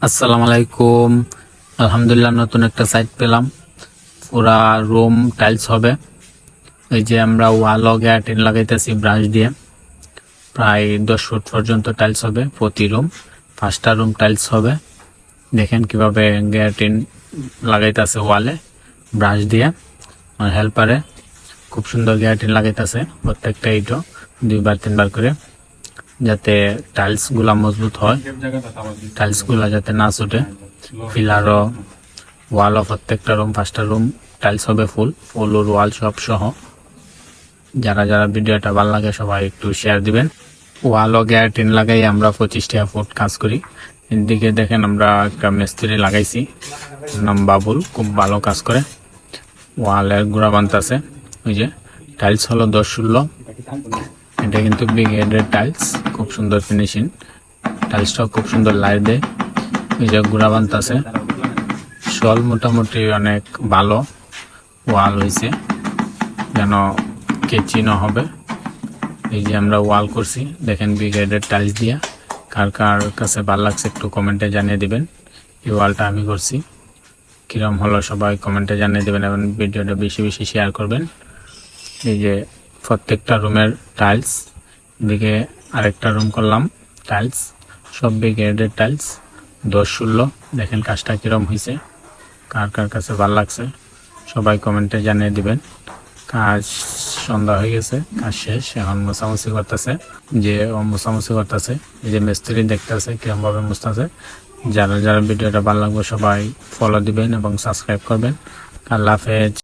আসসালামু আলাইকুম। আলহামদুলিল্লাহ, নতুন একটা সাইট পেলাম। পুরা রুম টাইলস হবে। এই যে আমরা ওয়াল ও গ্যাটিন লাগাইতেছি ব্রাশ দিয়ে। প্রায় 10 ফুট পর্যন্ত টাইলস হবে প্রতি রুম। 5টা রুম টাইলস হবে। দেখেন কিভাবে গ্যাটিন লাগাইতেছে ওয়ালে ব্রাশ দিয়ে। আমার হেল্পারে খুব সুন্দর গ্যাটিন লাগাইতেছে প্রত্যেকটা ইটও 2বার 3বার করে, যাতে টাইলস গুলা মজবুত হয়, টাইলস গুলা যাতে না ছুটে। পিলারও ওয়ালও প্রত্যেকটা রুম 5টা রুম টাইলস হবে ফুল ওয়াল সব সহ। যারা যারা ভিডিওটা ভালো লাগে সবাই একটু শেয়ার দিবেন। ওয়াল ও গ্যাটিন লাগাই আমরা 25 টাকা ফুট কাজ করি। এদিকে দেখেন আমরা একটা মিস্ত্রি লাগাইছি, নাম বাবুল, খুব ভালো কাজ করে। ওয়ালের গুঁড়া বানতেছে। ওই যে টাইলস হলো 10-16। এটা কিন্তু ব্রিগেডের টাইলস, খুব সুন্দর ফিনিশিং। টাইলসটাও খুব সুন্দর লাইট দেয়। এই যে গুঁড়া বানতেছে। শল মোটামুটি অনেক ভালো ওয়াল হয়েছে, যেন কেচিনো হবে। এই যে আমরা ওয়াল করছি, দেখেন ব্রিগেডের টাইলস দিয়া। কার কার কাছে ভালো লাগছে একটু কমেন্টে জানিয়ে দিবেন। এই ওয়ালটা আমি করছি, কিরম হলো সবাই কমেন্টে জানিয়ে দেবেন এবং ভিডিওটা বেশি বেশি শেয়ার করবেন। এই যে প্রত্যেকটা রুমের টাইলস, এদিকে আরেকটা রুম করলাম টাইলস, সব ব্রিগেডের টাইলস 10-16। দেখেন কাজটা কিরম হয়েছে, কার কার কাছে ভালো লাগছে সবাই কমেন্টে জানিয়ে দিবেন। কাজ সন্ধ্যা হয়ে গেছে, কাজ শেষ, এখন মোছামুছি করতেছে। যে মোছামুছি করতেছে, এই যে মিস্ত্রি দেখতেছে কিরম ভাবে মুছতেছে। যারা যারা ভিডিওটা ভালো লাগবে সবাই ফলো দিবেন এবং সাবস্ক্রাইব করবেন। আল্লাহ হাফেজ।